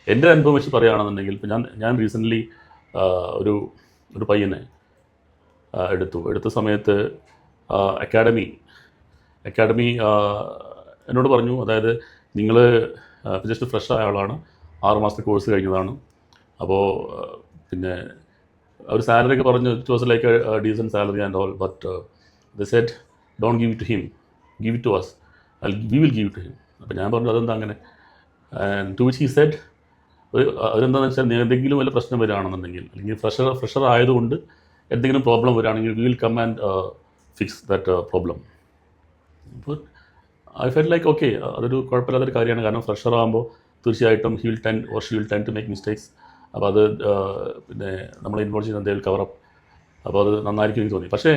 എൻ്റെ അനുഭവം വെച്ച് പറയുകയാണെന്നുണ്ടെങ്കിൽ ഇപ്പം ഞാൻ റീസെൻ്റ്ലി ഒരു ഒരു പയ്യനെ എടുത്ത സമയത്ത് അക്കാഡമി എന്നോട് പറഞ്ഞു, അതായത് നിങ്ങൾ ജസ്റ്റ് ഫ്രഷ് ആയ ആളാണ്, 6 മാസത്തെ കോഴ്സ് കഴിഞ്ഞതാണ്. അപ്പോൾ പിന്നെ ഒരു സാലറി ഒക്കെ പറഞ്ഞു, it was like decent salary and all, but they said don't give it to him, give it to us, we will give it to him. അപ്പോൾ ഞാൻ പറഞ്ഞു അതെന്താ അങ്ങനെ? And to which he said, അതെന്താണെന്ന് വെച്ചാൽ എന്തെങ്കിലും വല്ല പ്രശ്നം വരികയാണെന്നുണ്ടെങ്കിൽ, അല്ലെങ്കിൽ ഫ്രഷർ ആയതുകൊണ്ട് എന്തെങ്കിലും പ്രോബ്ലം വരികയാണെങ്കിൽ we will come and fix that problem. അപ്പോൾ ഐ ഫെൽ ലൈക്ക് ഓക്കെ, അതൊരു കുഴപ്പമില്ലാത്തൊരു കാര്യമാണ്. കാരണം ഫ്രഷർ ആകുമ്പോൾ തീർച്ചയായിട്ടും he will tend or she will tend to make mistakes. അപ്പോൾ അത് പിന്നെ നമ്മൾ ഇൻവോൾവ് ചെയ്യുന്ന എന്തെങ്കിലും കവറപ്പ്, അപ്പോൾ അത് നന്നായിരിക്കും എനിക്ക് തോന്നി. പക്ഷേ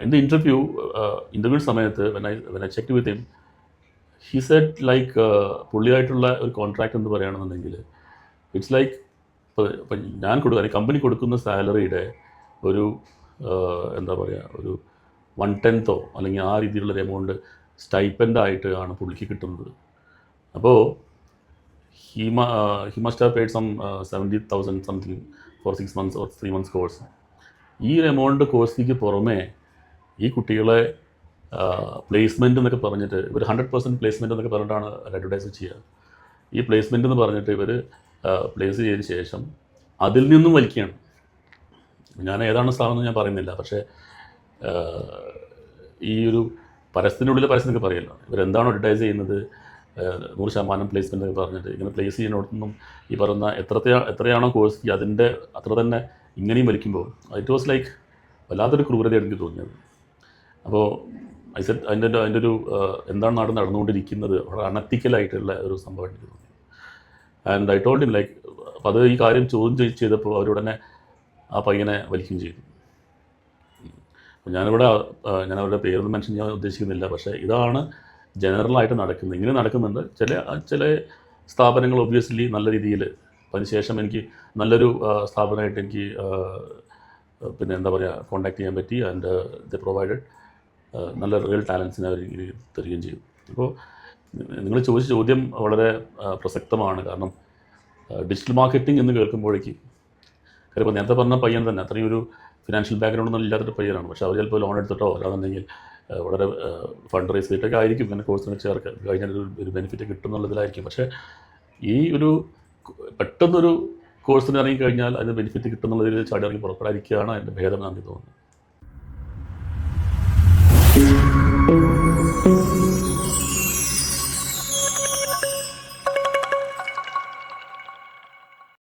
എൻ്റെ ഇൻ്റർവ്യൂ സമയത്ത് when I check with him, he said like പുള്ളിയായിട്ടുള്ള ഒരു കോൺട്രാക്റ്റ് എന്ന് പറയുകയാണെന്നുണ്ടെങ്കിൽ ഇറ്റ്സ് ലൈക്ക് ഇപ്പം ഞാൻ കൊടുക്കുക കമ്പനി കൊടുക്കുന്ന സാലറിയുടെ ഒരു എന്താ പറയുക, ഒരു 1/10 അല്ലെങ്കിൽ ആ രീതിയിലുള്ളൊരു എമൗണ്ട് സ്റ്റൈപ്പൻ്റായിട്ട് ആണ് പുള്ളിക്ക് കിട്ടുന്നത്. അപ്പോൾ he must have paid some 70,000 something for 6 months or 3 months course. ഈ ഒരു എമൗണ്ട് കോഴ്സ് ഫീക്ക് പുറമേ ഈ കുട്ടികളെ പ്ലേസ്മെൻറ്റ് എന്നൊക്കെ പറഞ്ഞിട്ട് ഇവർ 100% പ്ലേസ്മെൻറ്റ് എന്നൊക്കെ പറഞ്ഞിട്ടാണ് അഡ്വർടൈസ് ചെയ്യുക. ഈ പ്ലേസ്മെൻറ്റ് എന്ന് പറഞ്ഞിട്ട് ഇവർ പ്ലേസ് ചെയ്തതിന് ശേഷം അതിൽ നിന്നും വലിക്കുകയാണ്. ഞാൻ ഏതാണ് സ്ഥാപനം ഞാൻ പറയുന്നില്ല, പക്ഷേ ഈ ഒരു പരസ്യത്തിനുള്ളിൽ പരസ്യം എന്നൊക്കെ പറയുമല്ലോ, ഇവരെന്താണോ അഡ്വർടൈസ് ചെയ്യുന്നത് 100% പ്ലേസ്മെൻ്റ് എന്നൊക്കെ പറഞ്ഞിട്ട് ഇങ്ങനെ പ്ലേസ് ചെയ്യുന്നിടത്തൊന്നും ഈ പറയുന്ന എത്രയാണോ കോഴ്സ് ഫീ അതിൻ്റെ അത്ര തന്നെ ഇങ്ങനെയും വലിക്കുമ്പോൾ ഇറ്റ് വാസ് ലൈക്ക് വല്ലാത്തൊരു ക്രൂരതയാണ് എനിക്ക് തോന്നിയത്. അപ്പോൾ ഐ സെഡ് അതിൻ്റെ ഒരു എന്താണ് നാട് നടന്നുകൊണ്ടിരിക്കുന്നത് വളരെ അണത്തിക്കലായിട്ടുള്ള ഒരു സംഭവം എനിക്ക് തോന്നി. And I told him like, അപ്പോൾ അത് ഈ കാര്യം ചോദ്യം ചെയ്തപ്പോൾ അവരുടനെ ആ പയ്യനെ വലിക്കുകയും ചെയ്തു. ഞാൻ അവരുടെ പേരൊന്നും മെൻഷൻ ചെയ്യാൻ ഉദ്ദേശിക്കുന്നില്ല, പക്ഷേ ഇതാണ് ജനറലായിട്ട് നടക്കുന്നത്. ഇങ്ങനെ നടക്കുന്നുണ്ട് ചില സ്ഥാപനങ്ങൾ ഒബ്വിയസ്ലി നല്ല രീതിയിൽ. അതിനുശേഷം എനിക്ക് നല്ലൊരു സ്ഥാപനമായിട്ട് എനിക്ക് പിന്നെ എന്താ പറയുക കോൺടാക്ട് ചെയ്യാൻ പറ്റി. ആൻഡ് ദ പ്രൊവൈഡഡ് നല്ല റിയൽ ടാലൻസിനെ അവർ തരികയും ചെയ്തു. അപ്പോൾ നിങ്ങൾ ചോദിച്ച ചോദ്യം വളരെ പ്രസക്തമാണ്. കാരണം ഡിജിറ്റൽ മാർക്കറ്റിംഗ് എന്ന് കേൾക്കുമ്പോഴേക്കും കാര്യം ഇപ്പോൾ നേരത്തെ പറഞ്ഞ പയ്യൻ തന്നെ അത്രയും ഒരു ഫിനാൻഷ്യൽ ബാക്ക്ഗ്രൗണ്ടൊന്നും ഇല്ലാത്തൊരു പയ്യനാണ്. പക്ഷേ അവർ ചിലപ്പോൾ ലോൺ എടുത്തിട്ടോ അല്ലാന്നുണ്ടെങ്കിൽ വളരെ ഫണ്ട് റേസ് ചെയ്തിട്ടൊക്കെ ആയിരിക്കും ഇങ്ങനെ കോഴ്സിന് ചേർക്കുക, കഴിഞ്ഞാൽ ഒരു ബെനിഫിറ്റ് കിട്ടുന്നുള്ളതിലായിരിക്കും. പക്ഷേ ഈ ഒരു പെട്ടെന്നൊരു കോഴ്സിന് ഇറങ്ങിക്കഴിഞ്ഞാൽ അതിന് ബെനിഫിറ്റ് കിട്ടുന്നുള്ളതിൽ ചാടി ഇറങ്ങി പുറപ്പെടാതിരിക്കുകയാണ് അതിൻ്റെ ഭേദം എന്ന് എനിക്ക് തോന്നുന്നത്.